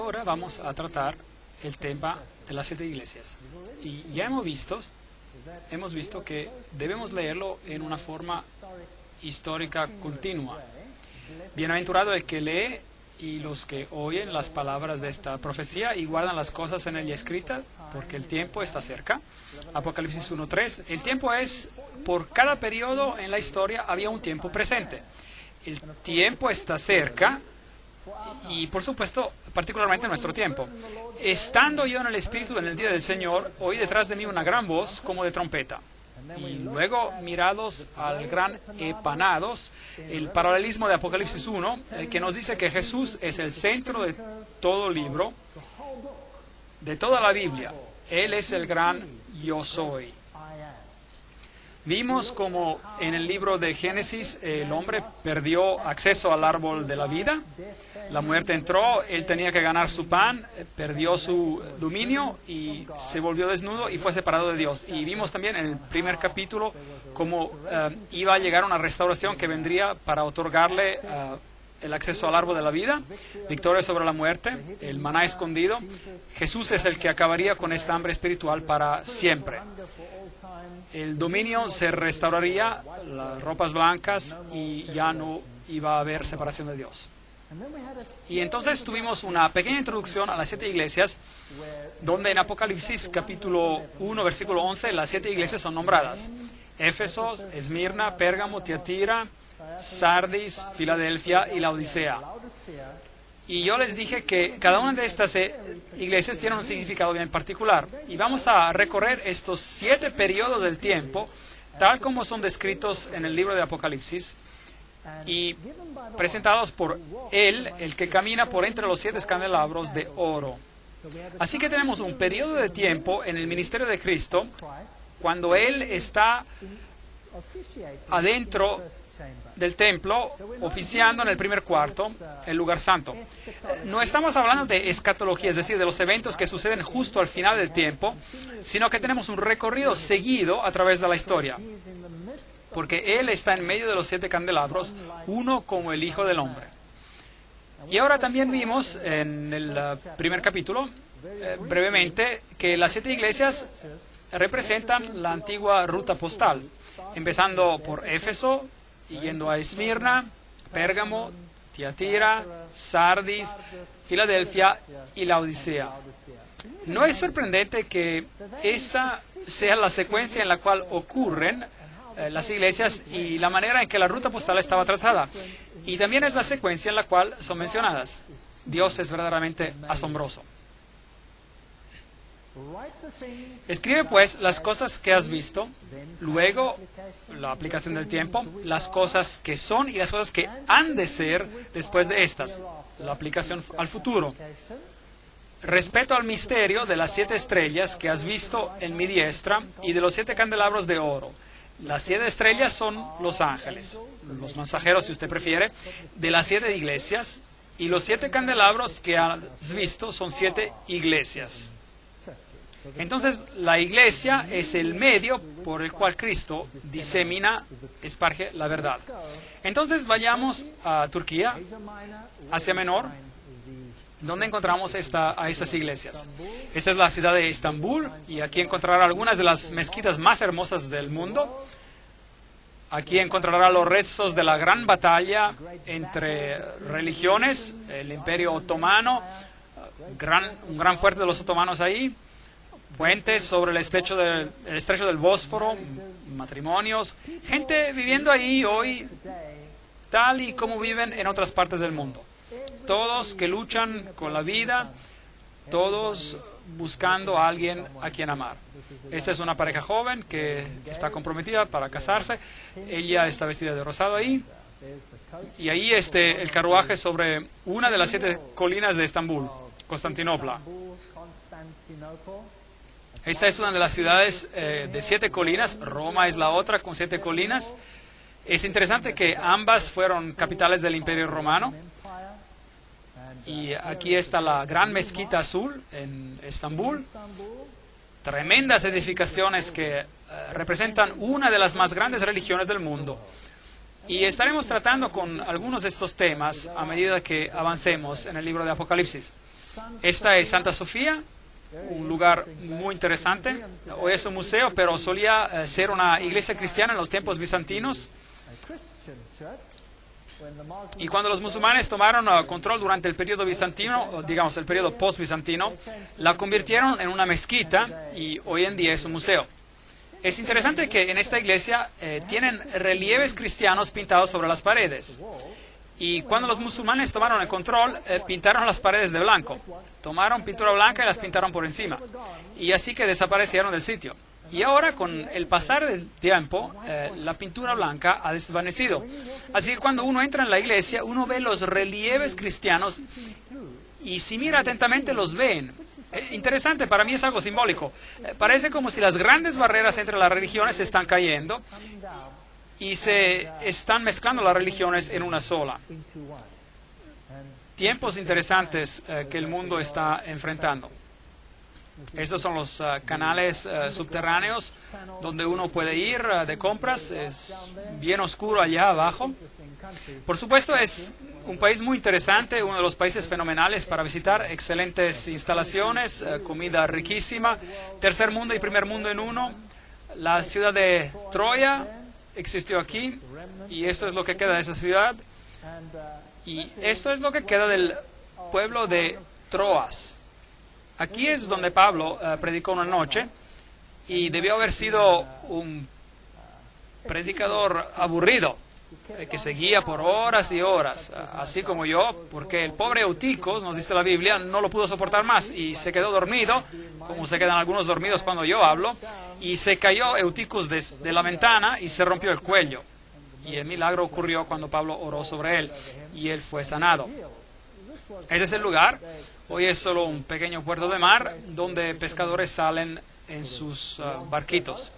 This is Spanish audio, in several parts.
ahora vamos a tratar el tema de las 7 iglesias. Y ya hemos visto que debemos leerlo en una forma histórica continua. Bienaventurado el que lee y los que oyen las palabras de esta profecía y guardan las cosas en ella escritas, porque el tiempo está cerca. Apocalipsis 1:3. El tiempo es, por cada periodo en la historia había un tiempo presente. El tiempo está cerca y, por supuesto, particularmente en nuestro tiempo. Estando yo en el Espíritu en el día del Señor, oí detrás de mí una gran voz como de trompeta. Y luego, mirados al gran Epanados, el paralelismo de Apocalipsis 1, que nos dice que Jesús es el centro de todo libro, de toda la Biblia. Él es el gran yo soy. Vimos como en el libro de Génesis el hombre perdió acceso al árbol de la vida. La muerte entró, él tenía que ganar su pan, perdió su dominio y se volvió desnudo y fue separado de Dios. Y vimos también en el primer capítulo cómo iba a llegar una restauración que vendría para otorgarle el acceso al árbol de la vida, victoria sobre la muerte, el maná escondido. Jesús es el que acabaría con esta hambre espiritual para siempre. El dominio se restauraría, las ropas blancas, y ya no iba a haber separación de Dios. Y entonces tuvimos una pequeña introducción a las 7 iglesias, donde en Apocalipsis capítulo 1, versículo 11, las 7 iglesias son nombradas: Éfeso, Esmirna, Pérgamo, Tiatira, Sardis, Filadelfia y Laodicea. Y yo les dije que cada una de estas iglesias tiene un significado bien particular. Y vamos a recorrer estos 7 periodos del tiempo, tal como son descritos en el libro de Apocalipsis, y presentados por Él, el que camina por entre los 7 candelabros de oro. Así que tenemos un periodo de tiempo en el ministerio de Cristo, cuando Él está adentro del templo, oficiando en el primer cuarto, el lugar santo. No estamos hablando de escatología, es decir, de los eventos que suceden justo al final del tiempo, sino que tenemos un recorrido seguido a través de la historia, porque Él está en medio de los 7 candelabros, uno como el Hijo del Hombre. Y ahora también vimos en el primer capítulo, brevemente, que las 7 iglesias representan la antigua ruta postal, empezando por Éfeso, yendo a Esmirna, Pérgamo, Tiatira, Sardis, Filadelfia y Laodicea. No es sorprendente que esa sea la secuencia en la cual ocurren las iglesias y la manera en que la ruta postal estaba tratada. Y también es la secuencia en la cual son mencionadas. Dios es verdaderamente asombroso. Escribe pues las cosas que has visto, luego la aplicación del tiempo, las cosas que son y las cosas que han de ser después de estas, la aplicación al futuro. Respecto al misterio de las 7 estrellas que has visto en mi diestra y de los 7 candelabros de oro. Las 7 estrellas son los ángeles, los mensajeros, si usted prefiere, de las 7 iglesias, y los 7 candelabros que has visto son 7 iglesias. Entonces, la iglesia es el medio por el cual Cristo disemina, esparge la verdad. Entonces, vayamos a Turquía, Asia Menor, donde encontramos a estas iglesias. Esta es la ciudad de Estambul, y aquí encontrará algunas de las mezquitas más hermosas del mundo. Aquí encontrará los restos de la gran batalla entre religiones, el Imperio Otomano, un gran fuerte de los otomanos ahí, puentes sobre el estrecho del Bósforo, matrimonios, gente viviendo ahí hoy tal y como viven en otras partes del mundo. Todos que luchan con la vida, todos buscando a alguien a quien amar. Esta es una pareja joven que está comprometida para casarse. Ella está vestida de rosado ahí. Y ahí el carruaje sobre una de las 7 colinas de Estambul, Constantinopla. Esta es una de las ciudades de 7 colinas. Roma es la otra con 7 colinas. Es interesante que ambas fueron capitales del Imperio Romano. Y aquí está la gran mezquita azul en Estambul. Tremendas edificaciones que representan una de las más grandes religiones del mundo. Y estaremos tratando con algunos de estos temas a medida que avancemos en el libro de Apocalipsis. Esta es Santa Sofía, un lugar muy interesante. Hoy es un museo, pero solía ser una iglesia cristiana en los tiempos bizantinos. Y cuando los musulmanes tomaron control durante el periodo bizantino, digamos el periodo post-bizantino, la convirtieron en una mezquita y hoy en día es un museo. Es interesante que en esta iglesia tienen relieves cristianos pintados sobre las paredes. Y cuando los musulmanes tomaron el control, pintaron las paredes de blanco. Tomaron pintura blanca y las pintaron por encima. Y así que desaparecieron del sitio. Y ahora, con el pasar del tiempo, la pintura blanca ha desvanecido. Así que cuando uno entra en la iglesia, uno ve los relieves cristianos y si mira atentamente los ven. Interesante, para mí es algo simbólico. Parece como si las grandes barreras entre las religiones se están cayendo y se están mezclando las religiones en una sola. Tiempos interesantes que el mundo está enfrentando. Estos son los canales subterráneos donde uno puede ir de compras. Es bien oscuro allá abajo. Por supuesto, es un país muy interesante, uno de los países fenomenales para visitar. Excelentes instalaciones, comida riquísima. Tercer mundo y primer mundo en uno. La ciudad de Troya existió aquí y esto es lo que queda de esa ciudad. Y esto es lo que queda del pueblo de Troas. Aquí es donde Pablo predicó una noche y debió haber sido un predicador aburrido, que seguía por horas y horas, así como yo, porque el pobre Euticos, nos dice la Biblia, no lo pudo soportar más y se quedó dormido, como se quedan algunos dormidos cuando yo hablo, y se cayó Euticos de la ventana y se rompió el cuello. Y el milagro ocurrió cuando Pablo oró sobre él y él fue sanado. Ese es el lugar. Hoy es solo un pequeño puerto de mar donde pescadores salen en sus barquitos.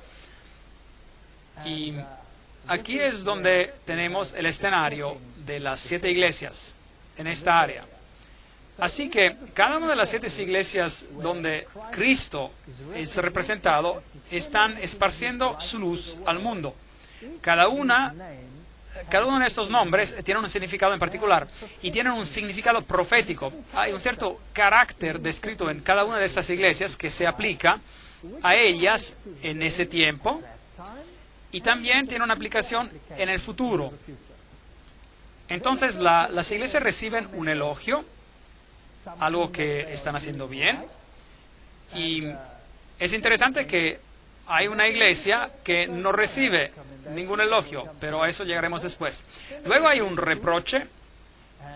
Y aquí es donde tenemos el escenario de las 7 iglesias en esta área. Así que cada una de las 7 iglesias donde Cristo es representado están esparciendo su luz al mundo. Cada uno de estos nombres tiene un significado en particular y tienen un significado profético. Hay un cierto carácter descrito en cada una de estas iglesias que se aplica a ellas en ese tiempo y también tiene una aplicación en el futuro. Entonces las iglesias reciben un elogio, algo que están haciendo bien, y es interesante que hay una iglesia que no recibe ningún elogio, pero a eso llegaremos después. Luego hay un reproche,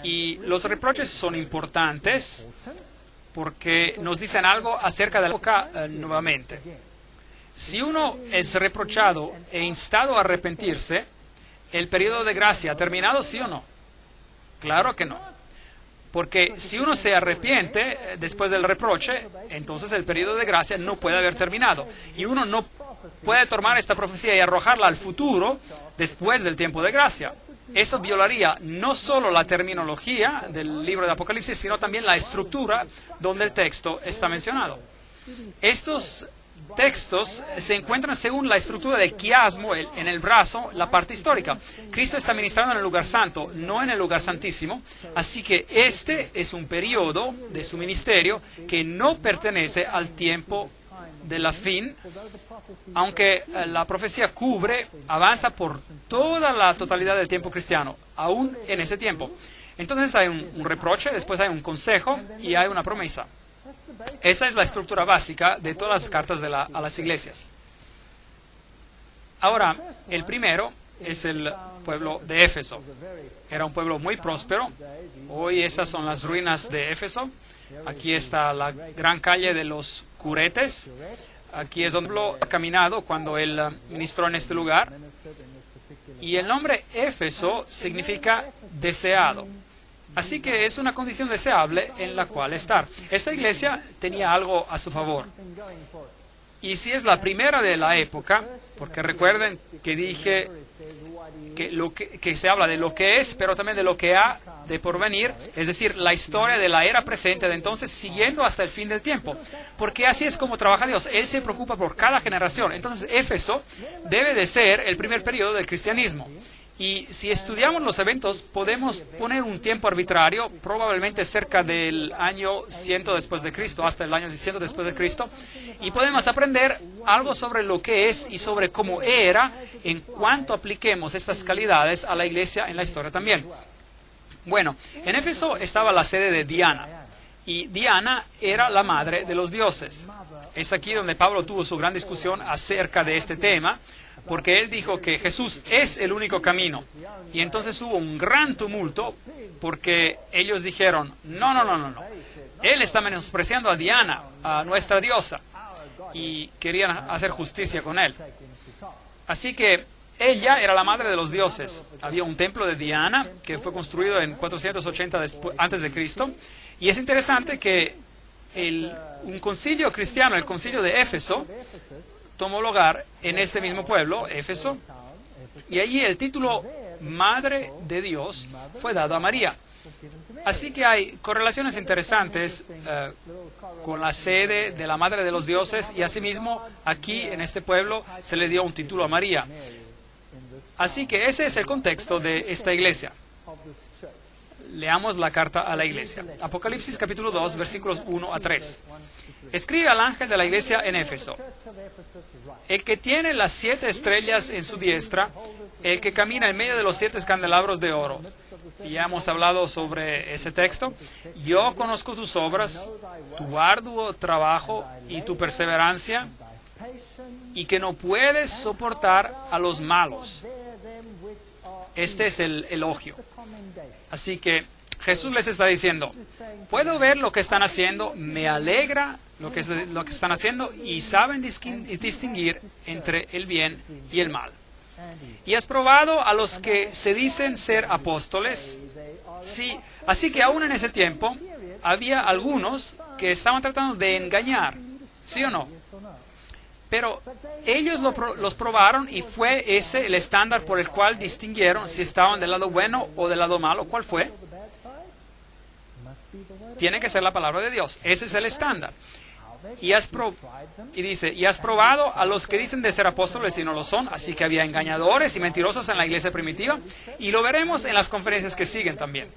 y los reproches son importantes porque nos dicen algo acerca de la época nuevamente. Si uno es reprochado e instado a arrepentirse, ¿el periodo de gracia ha terminado, sí o no? Claro que no. Porque si uno se arrepiente después del reproche, entonces el periodo de gracia no puede haber terminado. Y uno no puede tomar esta profecía y arrojarla al futuro después del tiempo de gracia. Eso violaría no solo la terminología del libro de Apocalipsis, sino también la estructura donde el texto está mencionado. Estos textos se encuentran según la estructura del quiasmo, en el brazo, la parte histórica. Cristo está ministrando en el lugar santo, no en el lugar santísimo, así que este es un periodo de su ministerio que no pertenece al tiempo de la fin, aunque la profecía avanza por toda la totalidad del tiempo cristiano, aún en ese tiempo. Entonces hay un reproche, después hay un consejo y hay una promesa. Esa es la estructura básica de todas las cartas a las iglesias. Ahora, el primero es el pueblo de Éfeso. Era un pueblo muy próspero. Hoy esas son las ruinas de Éfeso. Aquí está la gran calle de los Curetes. Aquí es donde Pablo ha caminado cuando él ministró en este lugar. Y el nombre Éfeso significa deseado. Así que es una condición deseable en la cual estar. Esta iglesia tenía algo a su favor. Y si es la primera de la época, porque recuerden que dije que se habla de lo que es, pero también de lo que ha de porvenir, es decir, la historia de la era presente de entonces, siguiendo hasta el fin del tiempo. Porque así es como trabaja Dios. Él se preocupa por cada generación. Entonces, Éfeso debe de ser el primer periodo del cristianismo. Y si estudiamos los eventos, podemos poner un tiempo arbitrario, probablemente cerca del año 100 después de Cristo, hasta el año 100 después de Cristo, y podemos aprender algo sobre lo que es y sobre cómo era en cuanto apliquemos estas calidades a la iglesia en la historia también. Bueno, en Éfeso estaba la sede de Diana, y Diana era la madre de los dioses. Es aquí donde Pablo tuvo su gran discusión acerca de este tema, porque él dijo que Jesús es el único camino. Y entonces hubo un gran tumulto, porque ellos dijeron, no. Él está menospreciando a Diana, a nuestra diosa, y querían hacer justicia con él. Así que ella era la madre de los dioses. Había un templo de Diana que fue construido en 480 antes de Cristo. Y es interesante que un concilio cristiano, el concilio de Éfeso, tomó lugar en este mismo pueblo, Éfeso, y allí el título Madre de Dios fue dado a María. Así que hay correlaciones interesantes con la sede de la Madre de los Dioses, y asimismo aquí en este pueblo se le dio un título a María. Así que ese es el contexto de esta iglesia. Leamos la carta a la iglesia. Apocalipsis capítulo 2, versículos 1 a 3. Escribe al ángel de la iglesia en Éfeso: el que tiene las 7 estrellas en su diestra, el que camina en medio de los 7 candelabros de oro. Y ya hemos hablado sobre ese texto. Yo conozco tus obras, tu arduo trabajo y tu perseverancia, y que no puedes soportar a los malos. Este es el elogio. Así que Jesús les está diciendo, puedo ver lo que están haciendo, me alegra lo que están haciendo, y saben distinguir entre el bien y el mal. Y has probado a los que se dicen ser apóstoles. Sí, así que aún en ese tiempo había algunos que estaban tratando de engañar, ¿sí o no? Pero ellos los probaron, y fue ese el estándar por el cual distinguieron si estaban del lado bueno o del lado malo. ¿Cuál fue? Tiene que ser la palabra de Dios. Ese es el estándar. Y dice, y has probado a los que dicen de ser apóstoles y no lo son. Así que había engañadores y mentirosos en la iglesia primitiva, y lo veremos en las conferencias que siguen también.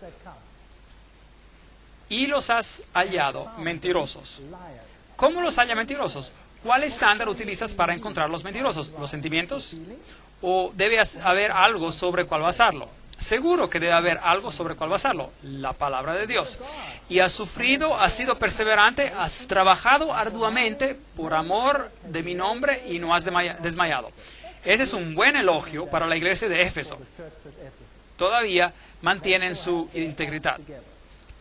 Y los has hallado mentirosos. ¿Cómo los halla mentirosos? ¿Cuál estándar utilizas para encontrar los mentirosos? ¿Los sentimientos? ¿O debe haber algo sobre cuál basarlo? Seguro que debe haber algo sobre cuál basarlo. La palabra de Dios. Y has sufrido, has sido perseverante, has trabajado arduamente por amor de mi nombre y no has desmayado. Ese es un buen elogio para la iglesia de Éfeso. Todavía mantienen su integridad.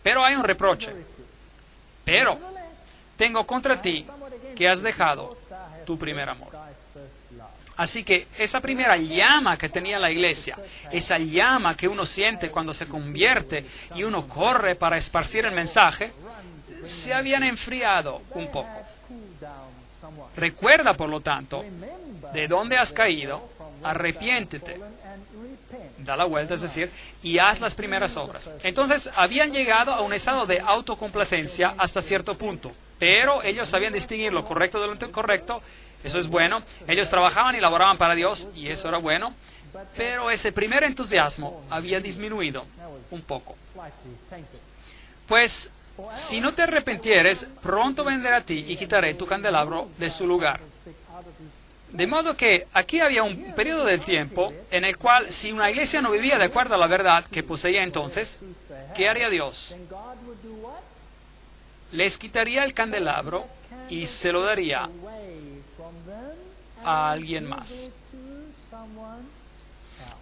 Pero hay un reproche. Pero tengo contra ti que has dejado tu primer amor. Así que esa primera llama que tenía la iglesia, esa llama que uno siente cuando se convierte y uno corre para esparcir el mensaje, se habían enfriado un poco. Recuerda, por lo tanto, de dónde has caído, arrepiéntete, da la vuelta, es decir, y haz las primeras obras. Entonces, habían llegado a un estado de autocomplacencia hasta cierto punto, pero ellos sabían distinguir lo correcto de lo incorrecto. Eso es bueno. Ellos trabajaban y laboraban para Dios, y eso era bueno. Pero ese primer entusiasmo había disminuido un poco. Pues, si no te arrepentieres, pronto vendré a ti y quitaré tu candelabro de su lugar. De modo que aquí había un periodo del tiempo en el cual, si una iglesia no vivía de acuerdo a la verdad que poseía entonces, ¿qué haría Dios? Les quitaría el candelabro y se lo daría a alguien más.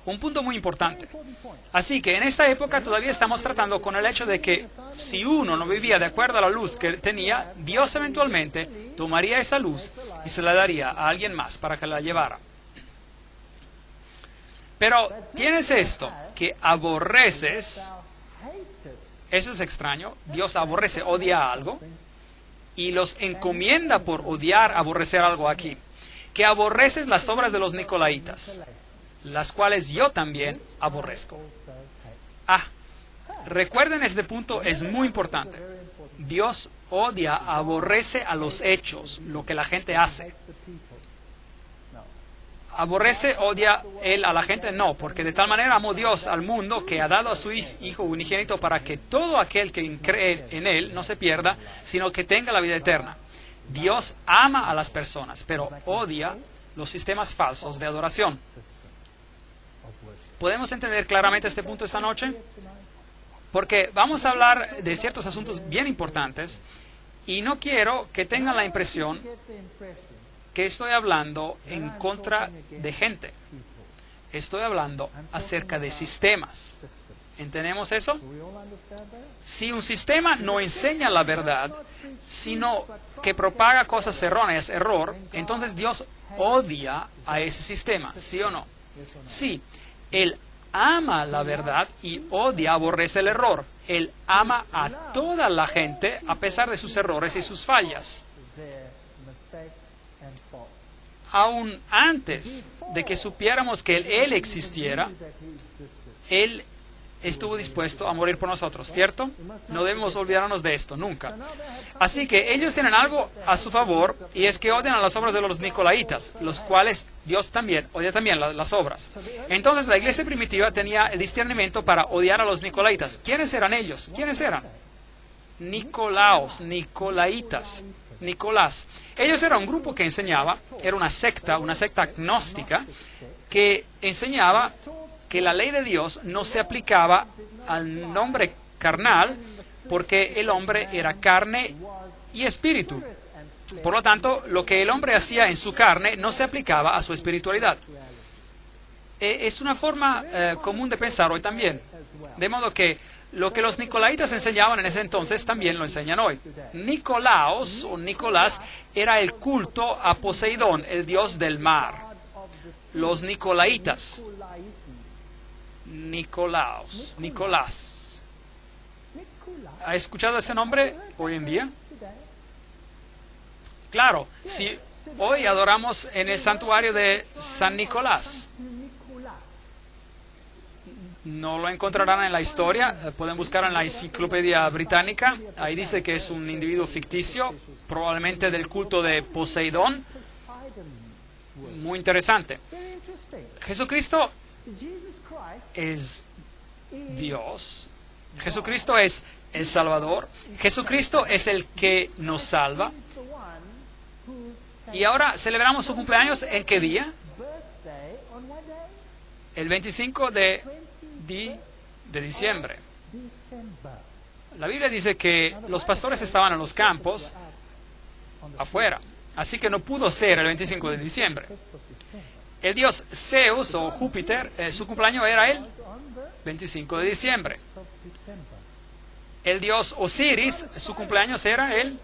Un punto muy importante. Así que en esta época todavía estamos tratando con el hecho de que si uno no vivía de acuerdo a la luz que tenía, Dios eventualmente tomaría esa luz y se la daría a alguien más para que la llevara. Pero tienes esto, que aborreces. Eso es extraño. Dios aborrece, odia algo, y los encomienda por odiar, aborrecer algo aquí. Que aborreces las obras de los nicolaitas, las cuales yo también aborrezco. Recuerden, este punto es muy importante. Dios odia, aborrece a los hechos, lo que la gente hace. ¿Aborrece, odia él a la gente? No, porque de tal manera amó Dios al mundo que ha dado a su Hijo unigénito para que todo aquel que cree en él no se pierda, sino que tenga la vida eterna. Dios ama a las personas, pero odia los sistemas falsos de adoración. ¿Podemos entender claramente este punto esta noche? Porque vamos a hablar de ciertos asuntos bien importantes y no quiero que tengan la impresión que estoy hablando en contra de gente. Estoy hablando acerca de sistemas. ¿Entendemos eso? Si un sistema no enseña la verdad, sino que propaga cosas erróneas, entonces Dios odia a ese sistema, ¿sí o no? Sí, Él ama la verdad y odia, aborrece el error. Él ama a toda la gente a pesar de sus errores y sus fallas. Aún antes de que supiéramos que Él existiera, Él estuvo dispuesto a morir por nosotros, ¿cierto? No debemos olvidarnos de esto, nunca. Así que ellos tienen algo a su favor, y es que odian a las obras de los nicolaitas, los cuales Dios también odia también las obras. Entonces la iglesia primitiva tenía el discernimiento para odiar a los nicolaitas. ¿Quiénes eran ellos? ¿Quiénes eran? Nicolaos, nicolaitas, Nicolás. Ellos eran un grupo que enseñaba, era una secta agnóstica, que enseñaba que la ley de Dios no se aplicaba al hombre carnal porque el hombre era carne y espíritu. Por lo tanto, lo que el hombre hacía en su carne no se aplicaba a su espiritualidad. Es una forma común de pensar hoy también. De modo que lo que los nicolaitas enseñaban en ese entonces también lo enseñan hoy. Nicolaos o Nicolás era el culto a Poseidón, el dios del mar. Los nicolaitas. Nicolás. ¿Ha escuchado ese nombre hoy en día? Claro, si hoy adoramos en el santuario de San Nicolás. No lo encontrarán en la historia, pueden buscar en la enciclopedia británica. Ahí dice que es un individuo ficticio, probablemente del culto de Poseidón. Muy interesante. Jesucristo es Dios. Jesucristo es el Salvador. Jesucristo es el que nos salva. Y ahora celebramos su cumpleaños, ¿en qué día? El 25 de diciembre. La Biblia dice que los pastores estaban en los campos afuera, así que no pudo ser el 25 de diciembre. El dios Zeus o Júpiter, su cumpleaños era el 25 de diciembre. El dios Osiris, su cumpleaños era el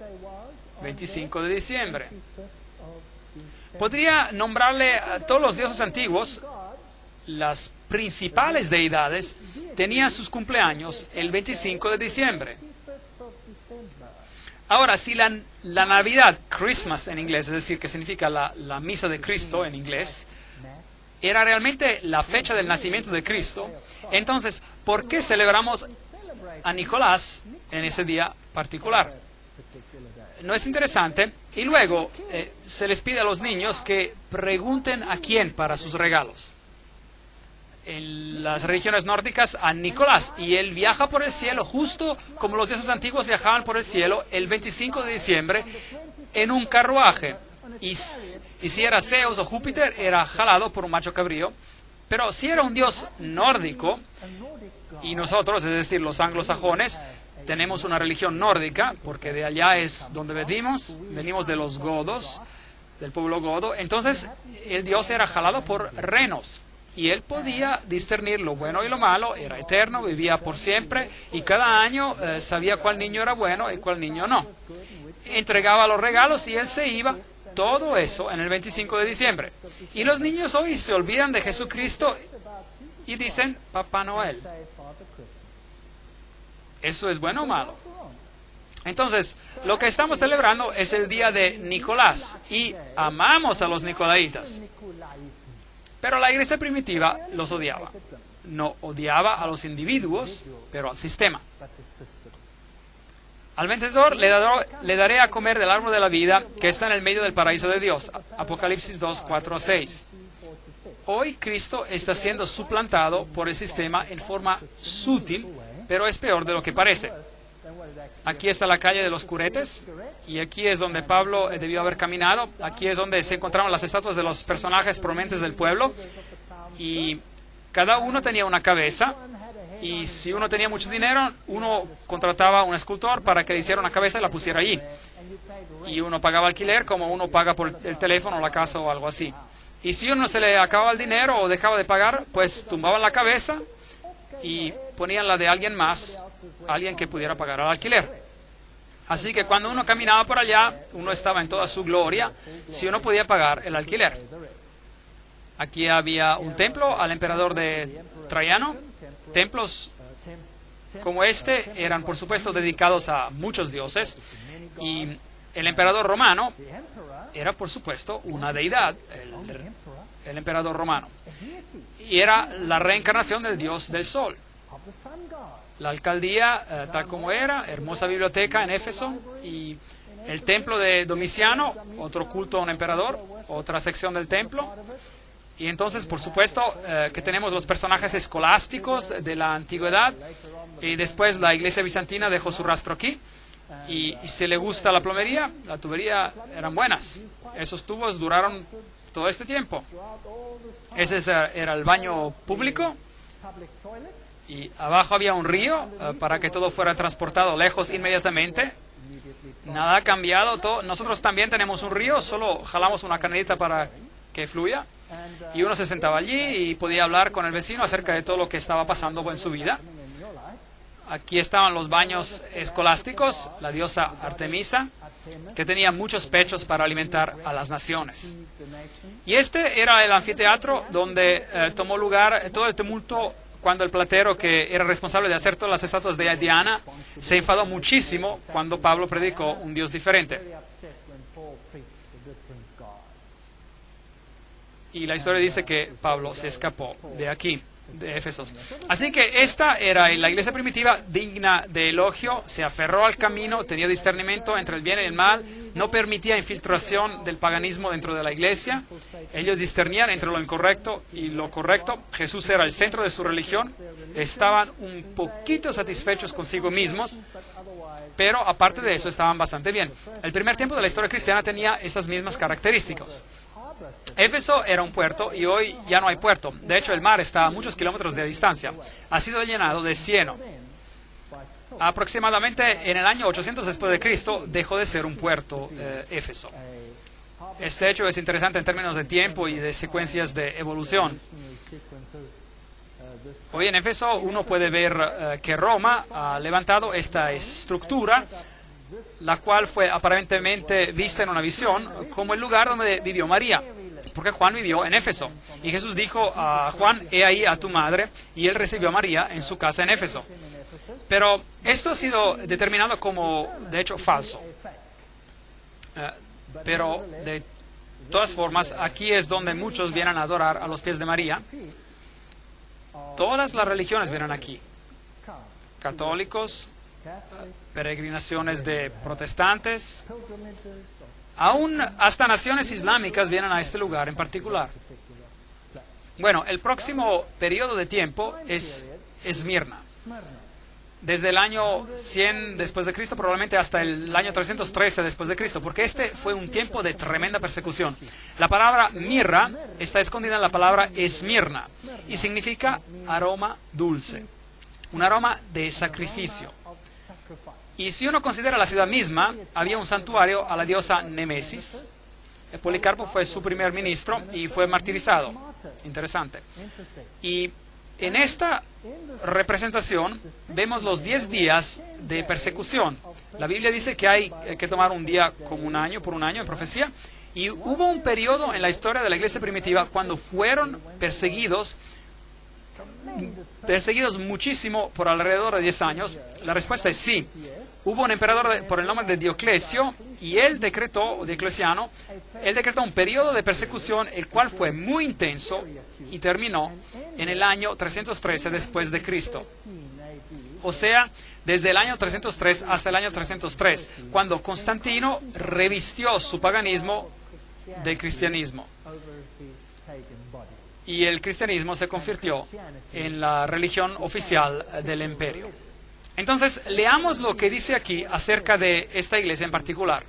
25 de diciembre. Podría nombrarle a todos los dioses antiguos. Las principales deidades tenían sus cumpleaños el 25 de diciembre. Ahora, si la Navidad, Christmas en inglés, es decir, que significa la misa de Cristo en inglés, era realmente la fecha del nacimiento de Cristo, entonces, ¿por qué celebramos a Nicolás en ese día particular? ¿No es interesante? Y luego se les pide a los niños que pregunten a quién para sus regalos. En las religiones nórdicas a Nicolás, y él viaja por el cielo justo como los dioses antiguos viajaban por el cielo el 25 de diciembre en un carruaje, y si era Zeus o Júpiter era jalado por un macho cabrío, pero si era un dios nórdico, y nosotros, es decir, los anglosajones, tenemos una religión nórdica, porque de allá es donde venimos de los godos, del pueblo godo, entonces el dios era jalado por renos. Y él podía discernir lo bueno y lo malo, era eterno, vivía por siempre, y cada año sabía cuál niño era bueno y cuál niño no. Entregaba los regalos y él se iba, todo eso en el 25 de diciembre. Y los niños hoy se olvidan de Jesucristo y dicen Papá Noel. ¿Eso es bueno o malo? Entonces, lo que estamos celebrando es el día de Nicolás, y amamos a los nicolaitas. Pero la iglesia primitiva los odiaba. No odiaba a los individuos, pero al sistema. Al vencedor le daré a comer del árbol de la vida que está en el medio del paraíso de Dios. Apocalipsis 2, 4 a 6. hoy Cristo está siendo suplantado por el sistema en forma sutil, pero es peor de lo que parece. Aquí está la calle de los Curetes, y aquí es donde Pablo debió haber caminado. Aquí es donde se encontraban las estatuas de los personajes prominentes del pueblo, y cada uno tenía una cabeza, y si uno tenía mucho dinero, uno contrataba a un escultor para que le hiciera una cabeza y la pusiera allí. Y uno pagaba alquiler como uno paga por el teléfono, la casa o algo así. Y si uno se le acababa el dinero o dejaba de pagar, pues tumbaban la cabeza y ponían la de alguien más, alguien que pudiera pagar el alquiler. Así que cuando uno caminaba por allá, uno estaba en toda su gloria si uno podía pagar el alquiler. Aquí había un templo al emperador de Traiano. Templos como este eran, por supuesto, dedicados a muchos dioses. Y el emperador romano era, por supuesto, una deidad, el emperador romano. Y era la reencarnación del dios del sol. La alcaldía, tal como era, hermosa biblioteca en Éfeso, y el templo de Domiciano, otro culto a un emperador, otra sección del templo. Y entonces, por supuesto, que tenemos los personajes escolásticos de la antigüedad, y después la iglesia bizantina dejó su rastro aquí. Y si le gusta la plomería, la tubería eran buenas. Esos tubos duraron todo este tiempo. Ese era el baño público. Y abajo había un río para que todo fuera transportado lejos inmediatamente. Nada ha cambiado. Nosotros también tenemos un río, solo jalamos una canalita para que fluya. Y uno se sentaba allí y podía hablar con el vecino acerca de todo lo que estaba pasando en su vida. Aquí estaban los baños escolásticos, la diosa Artemisa, que tenía muchos pechos para alimentar a las naciones. Y este era el anfiteatro donde tomó lugar todo el tumulto cuando el platero, que era responsable de hacer todas las estatuas de Diana, se enfadó muchísimo cuando Pablo predicó un dios diferente. Y la historia dice que Pablo se escapó de aquí, de Éfeso. Así que esta era la iglesia primitiva, digna de elogio. Se aferró al camino, tenía discernimiento entre el bien y el mal, no permitía infiltración del paganismo dentro de la iglesia. Ellos discernían entre lo incorrecto y lo correcto. Jesús era el centro de su religión. Estaban un poquito satisfechos consigo mismos, pero aparte de eso estaban bastante bien. El primer tiempo de la historia cristiana tenía estas mismas características. Éfeso era un puerto y hoy ya no hay puerto. De hecho, el mar está a muchos kilómetros de distancia. Ha sido llenado de cieno. Aproximadamente en el año 800 después de Cristo dejó de ser un puerto Éfeso. Este hecho es interesante en términos de tiempo y de secuencias de evolución. Hoy en Éfeso uno puede ver que Roma ha levantado esta estructura, la cual fue aparentemente vista en una visión como el lugar donde vivió María, porque Juan vivió en Éfeso. Y Jesús dijo a Juan: he ahí a tu madre, y él recibió a María en su casa en Éfeso. Pero esto ha sido determinado como, de hecho, falso. Pero de todas formas, aquí es donde muchos vienen a adorar a los pies de María. Todas las religiones vienen aquí. Católicos, peregrinaciones de protestantes, aún hasta naciones islámicas vienen a este lugar en particular. Bueno, el próximo periodo de tiempo es Esmirna. Desde el año 100 después de Cristo, probablemente hasta el año 313 después de Cristo, porque este fue un tiempo de tremenda persecución. La palabra mirra está escondida en la palabra Esmirna y significa aroma dulce, un aroma de sacrificio. Y si uno considera la ciudad misma, había un santuario a la diosa Némesis. Policarpo fue su primer ministro y fue martirizado. Interesante. Y en esta representación vemos los 10 días de persecución. La Biblia dice que hay que tomar un día como un año, por un año en profecía. Y hubo un periodo en la historia de la iglesia primitiva cuando fueron perseguidos muchísimo por alrededor de 10 años. La respuesta es sí. Hubo un emperador por el nombre de Dioclesio y Diocleciano decretó un periodo de persecución el cual fue muy intenso y terminó en el año 313 después de Cristo. O sea, desde el año 303 hasta el año 303, cuando Constantino revistió su paganismo de cristianismo. y el cristianismo se convirtió en la religión oficial del imperio. Entonces, leamos lo que dice aquí acerca de esta iglesia en particular.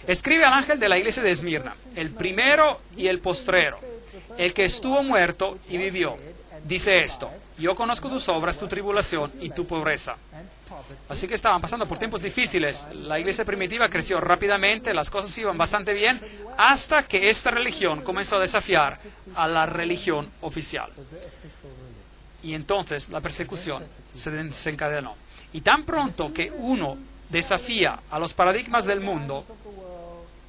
Escribe al ángel de la iglesia de Esmirna, el primero y el postrero, el que estuvo muerto y vivió. Dice esto: yo conozco tus obras, tu tribulación y tu pobreza. Así que estaban pasando por tiempos difíciles. La iglesia primitiva creció rápidamente, las cosas iban bastante bien, hasta que esta religión comenzó a desafiar a la religión oficial. Y entonces la persecución se desencadenó. Y tan pronto que uno desafía a los paradigmas del mundo,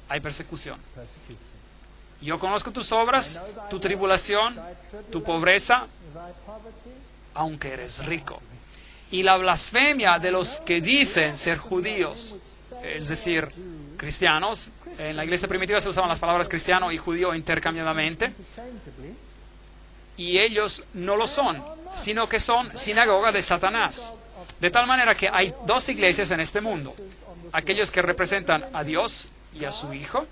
hay persecución. Yo conozco tus obras, tu tribulación, tu pobreza, aunque eres rico. Y la blasfemia de los que dicen ser judíos, es decir, cristianos. En la iglesia primitiva se usaban las palabras cristiano y judío intercambiadamente. Y ellos no lo son, sino que son sinagoga de Satanás. De tal manera que hay dos iglesias en este mundo: aquellos que representan a Dios y a su Hijo,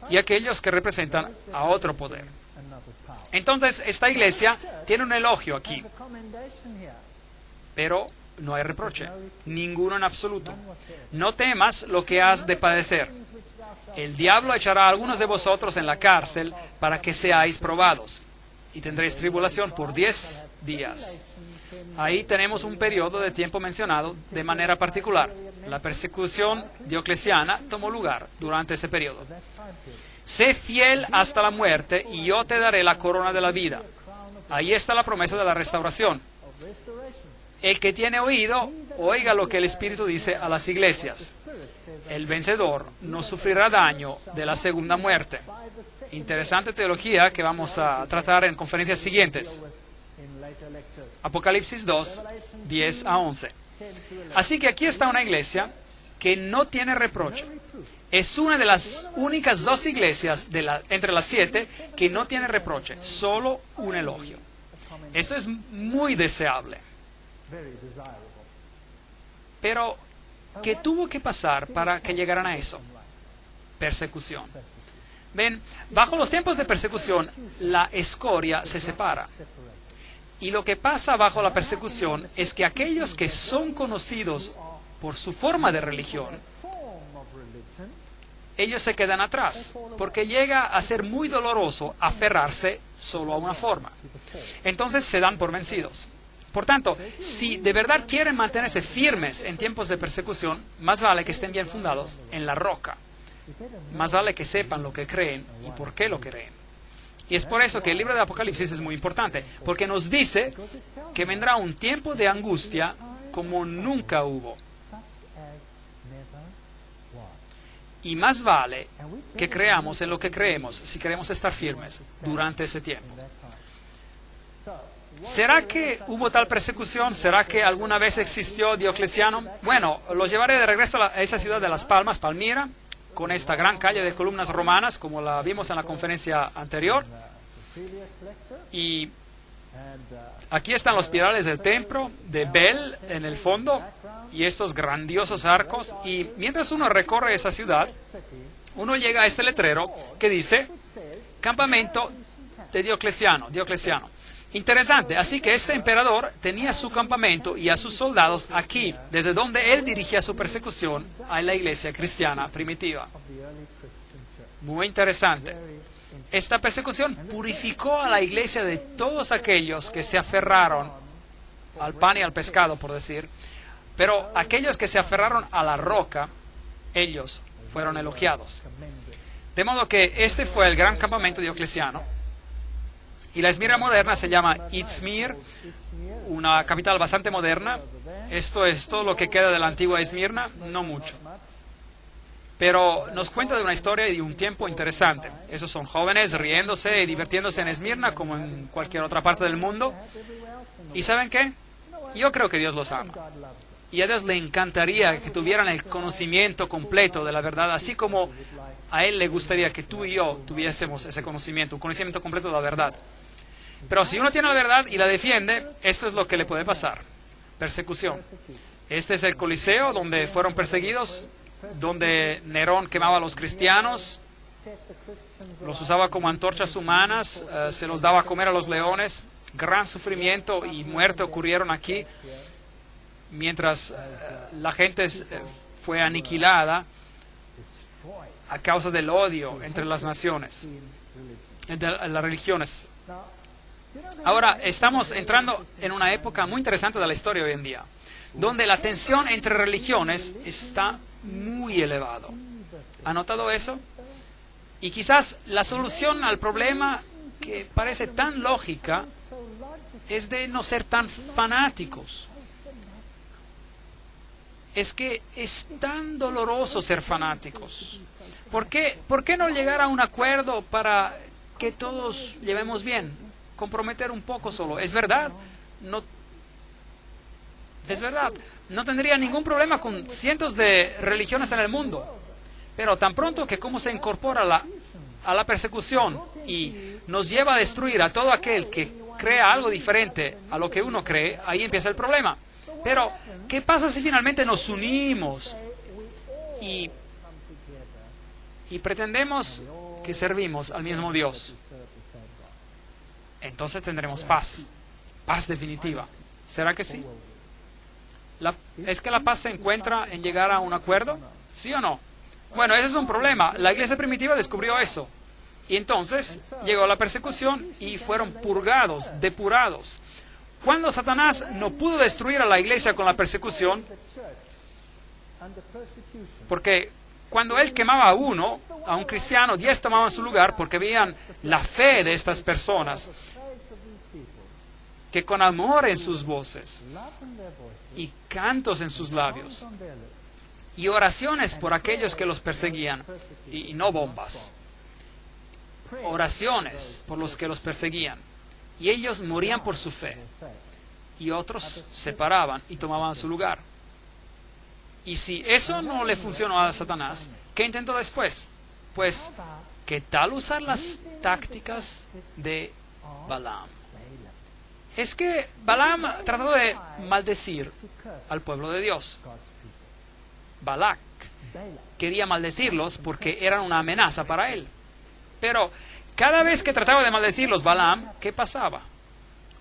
y aquellos que representan a otro poder. Entonces, esta iglesia tiene un elogio aquí, pero no hay reproche, ninguno en absoluto. No temas lo que has de padecer. El diablo echará a algunos de vosotros en la cárcel para que seáis probados, y tendréis tribulación por 10 días. Ahí tenemos un periodo de tiempo mencionado de manera particular. La persecución diocleciana tomó lugar durante ese periodo. Sé fiel hasta la muerte y yo te daré la corona de la vida. Ahí está la promesa de la restauración. El que tiene oído, oiga lo que el Espíritu dice a las iglesias. El vencedor no sufrirá daño de la segunda muerte. Interesante teología que vamos a tratar en conferencias siguientes. Apocalipsis 2, 10 a 11. Así que aquí está una iglesia que no tiene reproche. Es una de las únicas dos iglesias entre las 7 que no tiene reproche, solo un elogio. Eso es muy deseable. Pero, ¿qué tuvo que pasar para que llegaran a eso? Persecución. Ven, bajo los tiempos de persecución, la escoria se separa. Y lo que pasa bajo la persecución es que aquellos que son conocidos por su forma de religión, ellos se quedan atrás, porque llega a ser muy doloroso aferrarse solo a una forma. Entonces se dan por vencidos. Por tanto, si de verdad quieren mantenerse firmes en tiempos de persecución, más vale que estén bien fundados en la roca. Más vale que sepan lo que creen y por qué lo creen. Y es por eso que el libro de Apocalipsis es muy importante, porque nos dice que vendrá un tiempo de angustia como nunca hubo. Y más vale que creamos en lo que creemos, si queremos estar firmes durante ese tiempo. ¿Será que hubo tal persecución? ¿Será que alguna vez existió Diocleciano? Bueno, los llevaré de regreso a esa ciudad de Las Palmas, Palmira, con esta gran calle de columnas romanas, como la vimos en la conferencia anterior. Y aquí están los pilares del templo de Bel en el fondo, y estos grandiosos arcos. Y mientras uno recorre esa ciudad, uno llega a este letrero que dice Campamento de Diocleciano. Interesante, así que este emperador tenía su campamento y a sus soldados aquí, desde donde él dirigía su persecución a la iglesia cristiana primitiva. Muy interesante. Esta persecución purificó a la iglesia de todos aquellos que se aferraron al pan y al pescado, por decir, pero aquellos que se aferraron a la roca, ellos fueron elogiados. De modo que este fue el gran campamento diocleciano. Y la Esmirna moderna se llama Izmir, una capital bastante moderna. Esto es todo lo que queda de la antigua Esmirna, no mucho. Pero nos cuenta de una historia y un tiempo interesante. Esos son jóvenes riéndose y divirtiéndose en Esmirna como en cualquier otra parte del mundo. ¿Y saben qué? Yo creo que Dios los ama. Y a Dios le encantaría que tuvieran el conocimiento completo de la verdad, así como a Él le gustaría que tú y yo tuviésemos ese conocimiento, un conocimiento completo de la verdad. Pero si uno tiene la verdad y la defiende, esto es lo que le puede pasar: persecución. Este es el Coliseo donde fueron perseguidos, donde Nerón quemaba a los cristianos, los usaba como antorchas humanas, se los daba a comer a los leones. Gran sufrimiento y muerte ocurrieron aquí, mientras la gente fue aniquilada a causa del odio entre las naciones, entre las religiones. Ahora estamos entrando en una época muy interesante de la historia hoy en día, donde la tensión entre religiones está muy elevado. ¿Ha notado eso? Y quizás la solución al problema, que parece tan lógica, es de no ser tan fanáticos. Es que es tan doloroso ser fanáticos. ¿Por qué no llegar a un acuerdo para que todos llevemos bien? Comprometer un poco solo. Es verdad. Es verdad. No tendría ningún problema con cientos de religiones en el mundo. Pero tan pronto que cómo se incorpora a la persecución y nos lleva a destruir a todo aquel que crea algo diferente a lo que uno cree, ahí empieza el problema. Pero, ¿qué pasa si finalmente nos unimos y pretendemos que servimos al mismo Dios? Entonces tendremos paz, paz definitiva. ¿Será que sí? ¿Es que la paz se encuentra en llegar a un acuerdo? ¿Sí o no? Bueno, ese es un problema. La iglesia primitiva descubrió eso. Y entonces llegó la persecución y fueron purgados, depurados. Cuando Satanás no pudo destruir a la iglesia con la persecución, porque cuando él quemaba a uno, a un cristiano, 10 tomaban su lugar porque veían la fe de estas personas, que con amor en sus voces y cantos en sus labios y oraciones por aquellos que los perseguían, y no bombas, oraciones por los que los perseguían, y ellos morían por su fe, y otros se paraban y tomaban su lugar. Y si eso no le funcionó a Satanás, ¿qué intentó después? Pues, ¿qué tal usar las tácticas de Balaam? Es que Balaam trató de maldecir al pueblo de Dios. Balac quería maldecirlos porque eran una amenaza para él. Pero cada vez que trataba de maldecirlos Balaam, ¿qué pasaba?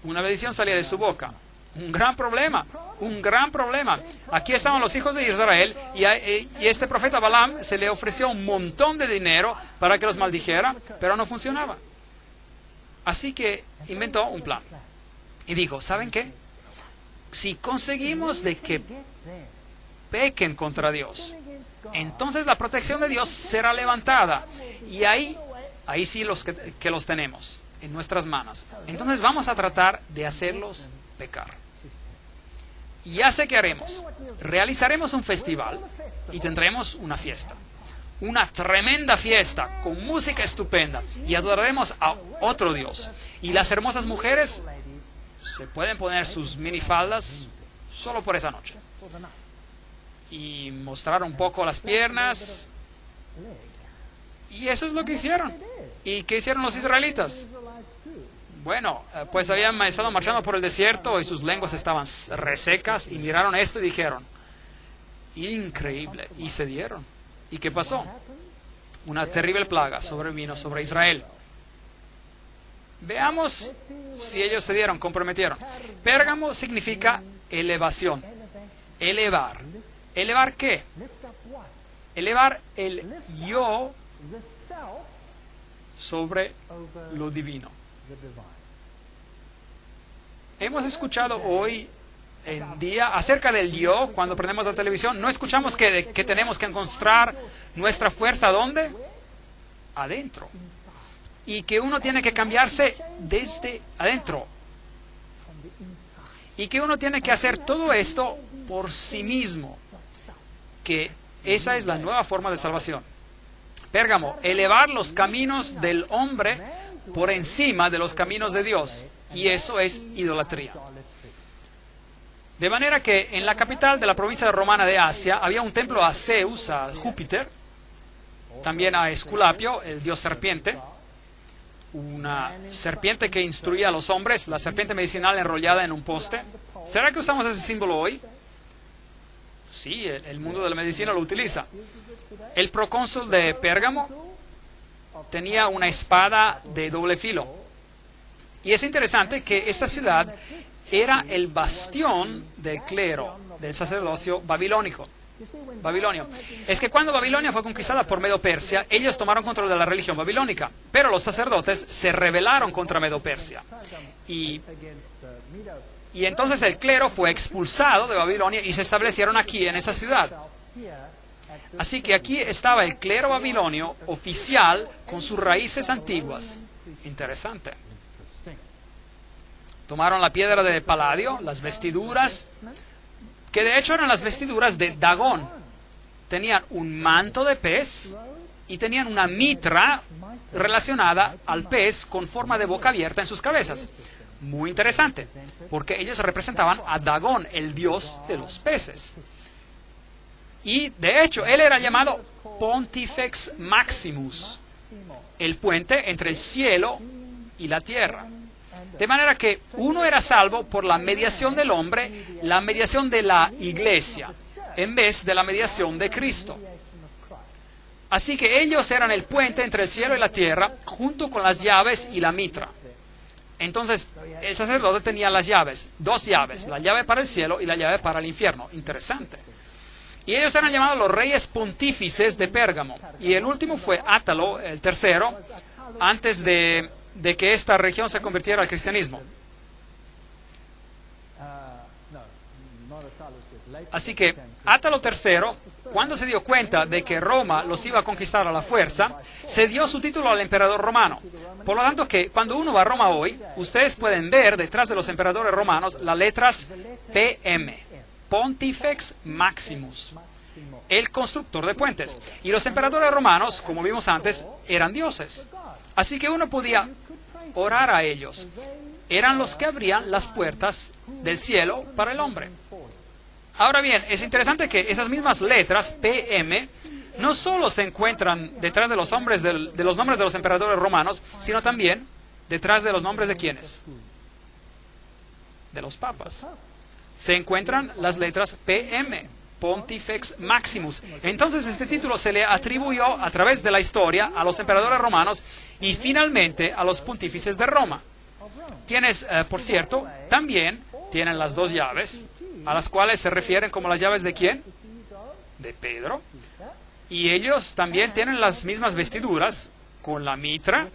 Una bendición salía de su boca. Un gran problema, un gran problema. Aquí estaban los hijos de Israel y este profeta Balaam se le ofreció un montón de dinero para que los maldijera, pero no funcionaba. Así que inventó un plan. Y dijo, ¿saben qué? Si conseguimos de que pequen contra Dios, entonces la protección de Dios será levantada. Y ahí sí que los tenemos en nuestras manos. Entonces vamos a tratar de hacerlos pecar. Y ya sé qué haremos. Realizaremos un festival y tendremos una fiesta. Una tremenda fiesta con música estupenda. Y adoraremos a otro Dios. Y las hermosas mujeres se pueden poner sus minifaldas solo por esa noche. Y mostrar un poco las piernas. Y eso es lo que hicieron. ¿Y qué hicieron los israelitas? Bueno, pues habían estado marchando por el desierto y sus lenguas estaban resecas y miraron esto y dijeron, increíble, y se dieron. ¿Y qué pasó? Una terrible plaga sobrevino sobre Israel. Veamos si ellos se dieron, comprometieron. Pérgamo significa elevación, elevar. ¿Elevar qué? Elevar el yo sobre lo divino. Hemos escuchado hoy en día acerca del yo cuando prendemos la televisión. No escuchamos que tenemos que encontrar nuestra fuerza ¿dónde? Adentro. Y que uno tiene que cambiarse desde adentro. Y que uno tiene que hacer todo esto por sí mismo. Que esa es la nueva forma de salvación. Pérgamo, elevar los caminos del hombre por encima de los caminos de Dios. Y eso es idolatría. De manera que en la capital de la provincia romana de Asia había un templo a Zeus, a Júpiter, también a Esculapio, el dios serpiente, una serpiente que instruía a los hombres, la serpiente medicinal enrollada en un poste. ¿Será que usamos ese símbolo hoy? Sí, el mundo de la medicina lo utiliza. El procónsul de Pérgamo tenía una espada de doble filo. Y es interesante que esta ciudad era el bastión del clero, del sacerdocio babilónico. Babilonio. Es que cuando Babilonia fue conquistada por Medo-Persia, ellos tomaron control de la religión babilónica, pero los sacerdotes se rebelaron contra Medo-Persia. Y entonces el clero fue expulsado de Babilonia y se establecieron aquí, en esa ciudad. Así que aquí estaba el clero babilonio oficial con sus raíces antiguas. Interesante. Tomaron la piedra de paladio, las vestiduras, que de hecho eran las vestiduras de Dagón. Tenían un manto de pez y tenían una mitra relacionada al pez con forma de boca abierta en sus cabezas. Muy interesante, porque ellos representaban a Dagón, el dios de los peces. Y de hecho, él era llamado Pontifex Maximus, el puente entre el cielo y la tierra. De manera que uno era salvo por la mediación del hombre, la mediación de la iglesia, en vez de la mediación de Cristo. Así que ellos eran el puente entre el cielo y la tierra, junto con las llaves y la mitra. Entonces, el sacerdote tenía las llaves, dos llaves, la llave para el cielo y la llave para el infierno. Interesante. Y ellos eran llamados los reyes pontífices de Pérgamo. Y el último fue Átalo, el tercero, antes de que esta región se convirtiera al cristianismo. Así que Átalo III, cuando se dio cuenta de que Roma los iba a conquistar a la fuerza, se dio su título al emperador romano. Por lo tanto, que cuando uno va a Roma hoy, ustedes pueden ver detrás de los emperadores romanos las letras PM, Pontifex Maximus, el constructor de puentes. Y los emperadores romanos, como vimos antes, eran dioses. Así que uno podía orar a ellos. Eran los que abrían las puertas del cielo para el hombre. Ahora bien, es interesante que esas mismas letras, PM, no solo se encuentran detrás de los nombres de los emperadores romanos, sino también detrás de los nombres de ¿quiénes? De los papas. Se encuentran las letras PM, Pontifex Maximus. Entonces este título se le atribuyó a través de la historia a los emperadores romanos y finalmente a los pontífices de Roma, quienes, por cierto, también tienen las dos llaves, a las cuales se refieren como las llaves de ¿quién? De Pedro. Y ellos también tienen las mismas vestiduras, con la mitra,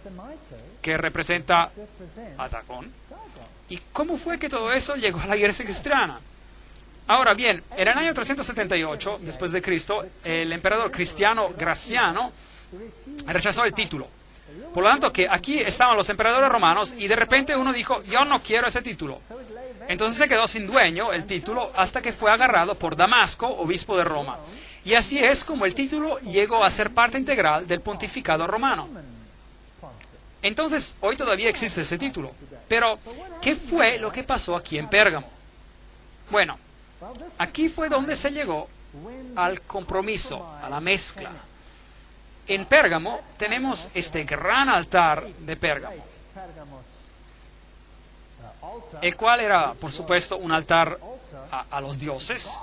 que representa a Dagón. ¿Y cómo fue que todo eso llegó a la iglesia cristiana? Ahora bien, en el año 378, después de Cristo, el emperador Cristiano Graciano rechazó el título. Por lo tanto, que aquí estaban los emperadores romanos y de repente uno dijo, yo no quiero ese título. Entonces se quedó sin dueño el título hasta que fue agarrado por Damasco, obispo de Roma. Y así es como el título llegó a ser parte integral del pontificado romano. Entonces, hoy todavía existe ese título. Pero, ¿qué fue lo que pasó aquí en Pérgamo? Bueno, aquí fue donde se llegó al compromiso, a la mezcla. En Pérgamo tenemos este gran altar de Pérgamo, el cual era, por supuesto, un altar a los dioses,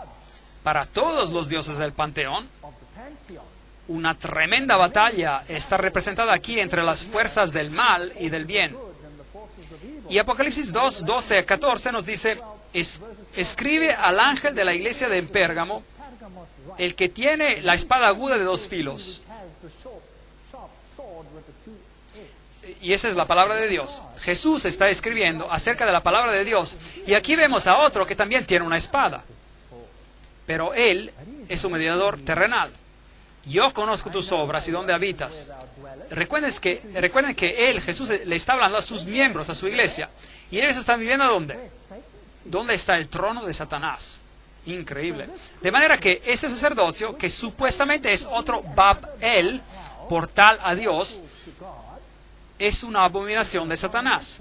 para todos los dioses del panteón. Una tremenda batalla está representada aquí entre las fuerzas del mal y del bien. Y Apocalipsis 2, 12 a 14 nos dice, escribe al ángel de la iglesia de Pérgamo, el que tiene la espada aguda de dos filos. Y esa es la palabra de Dios. Jesús está escribiendo acerca de la palabra de Dios. Y aquí vemos a otro que también tiene una espada. Pero él es un mediador terrenal. Yo conozco tus obras y dónde habitas. Recuerden que él, Jesús, le está hablando a sus miembros, a su iglesia. ¿Y ellos están viviendo dónde? ¿Dónde está el trono de Satanás? Increíble. De manera que ese sacerdocio, que supuestamente es otro Bab-el, portal a Dios, es una abominación de Satanás.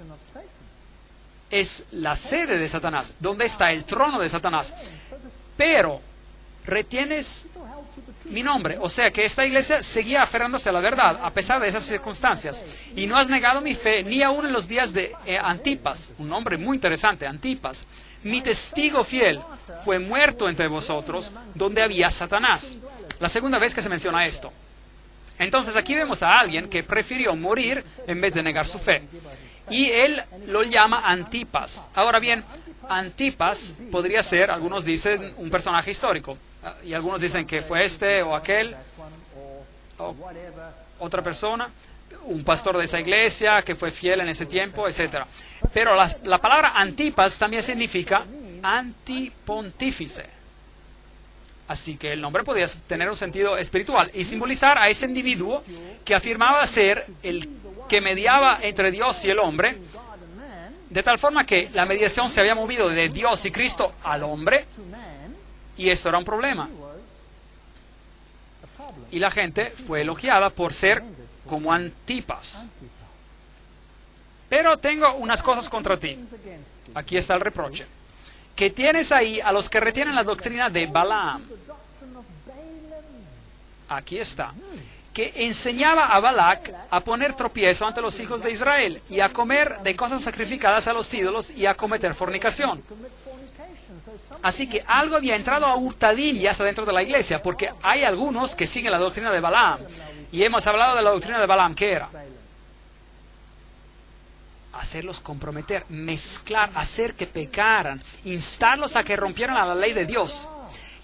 Es la sede de Satanás, donde está el trono de Satanás. Pero retienes mi nombre. O sea que esta iglesia seguía aferrándose a la verdad a pesar de esas circunstancias. Y no has negado mi fe ni aún en los días de Antipas, un nombre muy interesante, Antipas. Mi testigo fiel fue muerto entre vosotros donde había Satanás. La segunda vez que se menciona esto. Entonces aquí vemos a alguien que prefirió morir en vez de negar su fe. Y él lo llama Antipas. Ahora bien, Antipas podría ser, algunos dicen, un personaje histórico. Y algunos dicen que fue este o aquel, o otra persona, un pastor de esa iglesia que fue fiel en ese tiempo, etc. Pero la palabra Antipas también significa antipontífice. Así que el nombre podía tener un sentido espiritual y simbolizar a ese individuo que afirmaba ser el que mediaba entre Dios y el hombre, de tal forma que la mediación se había movido de Dios y Cristo al hombre, y esto era un problema. Y la gente fue elogiada por ser como Antipas. Pero tengo unas cosas contra ti. Aquí está el reproche. Que tienes ahí a los que retienen la doctrina de Balaam. Aquí está. Que enseñaba a Balac a poner tropiezo ante los hijos de Israel y a comer de cosas sacrificadas a los ídolos y a cometer fornicación. Así que algo había entrado a hurtadillas adentro de la iglesia, porque hay algunos que siguen la doctrina de Balaam. Y hemos hablado de la doctrina de Balaam, ¿qué era? Hacerlos comprometer, mezclar, hacer que pecaran, instarlos a que rompieran a la ley de Dios.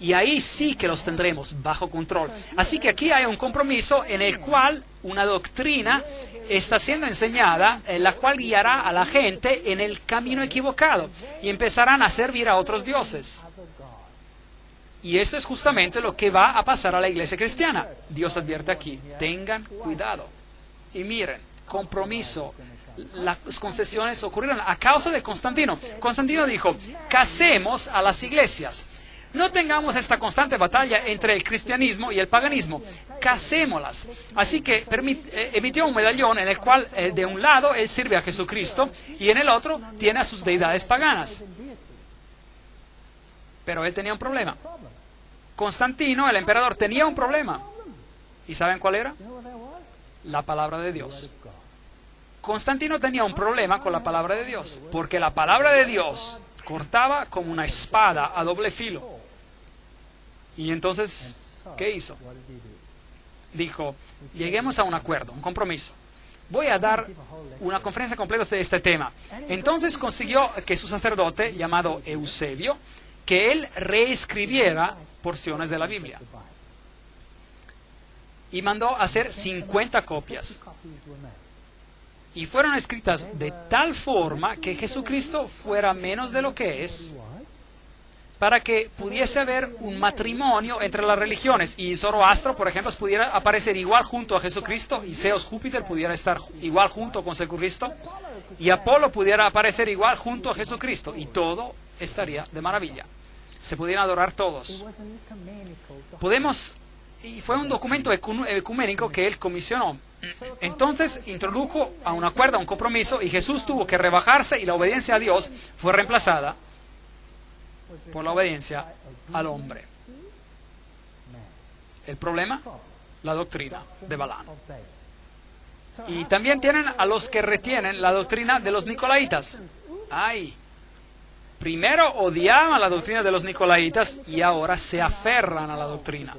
Y ahí sí que los tendremos bajo control. Así que aquí hay un compromiso en el cual una doctrina está siendo enseñada, en la cual guiará a la gente en el camino equivocado y empezarán a servir a otros dioses. Y eso es justamente lo que va a pasar a la iglesia cristiana. Dios advierte aquí, tengan cuidado. Y miren, compromiso. Las concesiones ocurrieron a causa de Constantino. Constantino dijo, casemos a las iglesias. No tengamos esta constante batalla entre el cristianismo y el paganismo. Casémoslas. Así que emitió un medallón en el cual de un lado él sirve a Jesucristo y en el otro tiene a sus deidades paganas. Pero él tenía un problema. Constantino, el emperador, tenía un problema. ¿Y saben cuál era? La palabra de Dios. Constantino tenía un problema con la palabra de Dios, porque la palabra de Dios cortaba como una espada a doble filo. Y entonces, ¿qué hizo? Dijo, lleguemos a un acuerdo, un compromiso. Voy a dar una conferencia completa de este tema. Entonces consiguió que su sacerdote, llamado Eusebio, que él reescribiera porciones de la Biblia. Y mandó hacer 50 copias. Y fueron escritas de tal forma que Jesucristo fuera menos de lo que es, para que pudiese haber un matrimonio entre las religiones. Y Zoroastro, por ejemplo, pudiera aparecer igual junto a Jesucristo, y Zeus Júpiter pudiera estar igual junto con Jesucristo, y Apolo pudiera aparecer igual junto a Jesucristo, y todo estaría de maravilla. Se pudieran adorar todos. Y fue un documento ecuménico que él comisionó. Entonces introdujo a un acuerdo, a un compromiso, y Jesús tuvo que rebajarse y la obediencia a Dios fue reemplazada por la obediencia al hombre. El problema, la doctrina de Balaam. Y también tienen a los que retienen la doctrina de los nicolaitas. Primero odiaban la doctrina de los nicolaitas y ahora se aferran a la doctrina.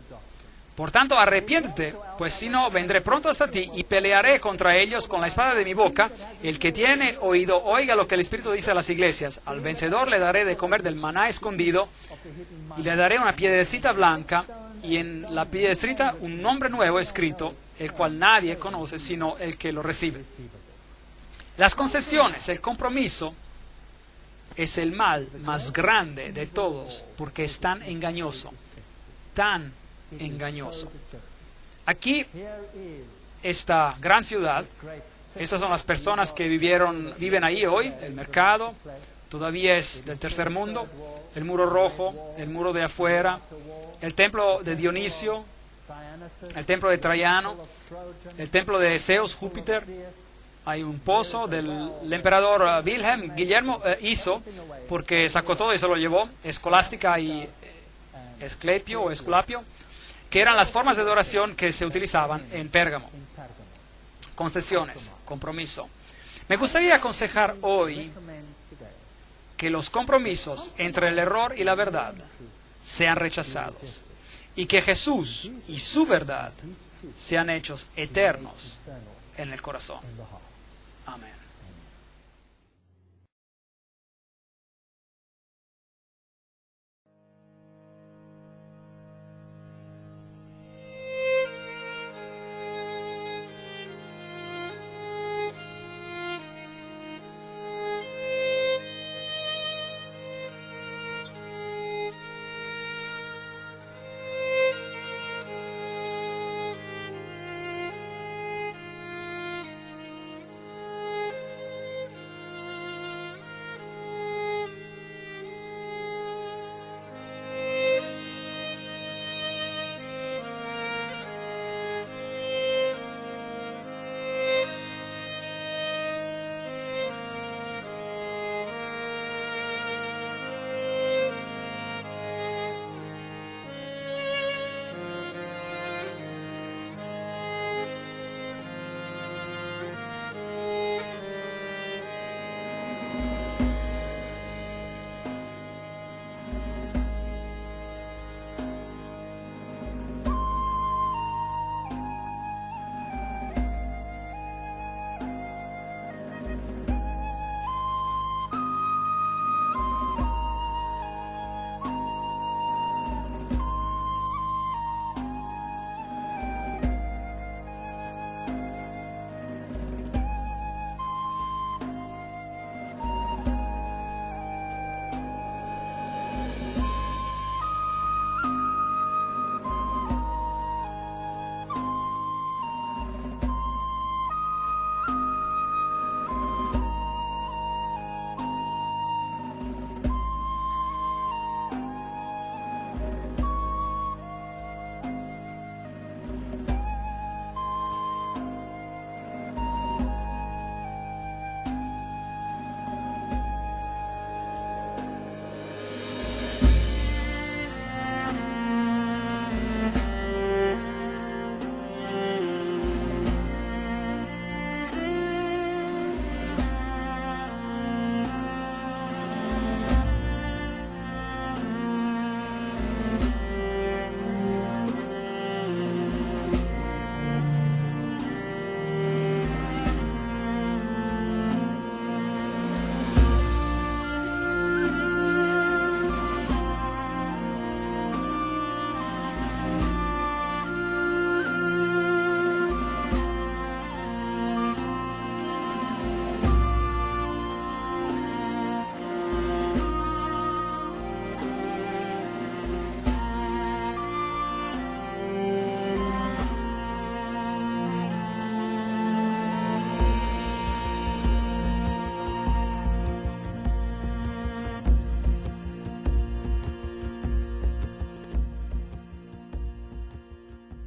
Por tanto, arrepiéntete, pues si no, vendré pronto hasta ti y pelearé contra ellos con la espada de mi boca. El que tiene oído, oiga lo que el Espíritu dice a las iglesias. Al vencedor le daré de comer del maná escondido y le daré una piedrecita blanca y en la piedrecita un nombre nuevo escrito, el cual nadie conoce sino el que lo recibe. Las concesiones, el compromiso, es el mal más grande de todos porque es tan engañoso, tan engañoso. Aquí, esta gran ciudad, estas son las personas que viven ahí hoy, el mercado, todavía es del tercer mundo, el muro rojo, el muro de afuera, el templo de Dionisio, el templo de Traiano, el templo de Zeus, Júpiter, hay un pozo del emperador Guillermo hizo, porque sacó todo y se lo llevó, Escolástica y Esculapio, que eran las formas de adoración que se utilizaban en Pérgamo. Concesiones, compromiso. Me gustaría aconsejar hoy que los compromisos entre el error y la verdad sean rechazados y que Jesús y su verdad sean hechos eternos en el corazón. Amén.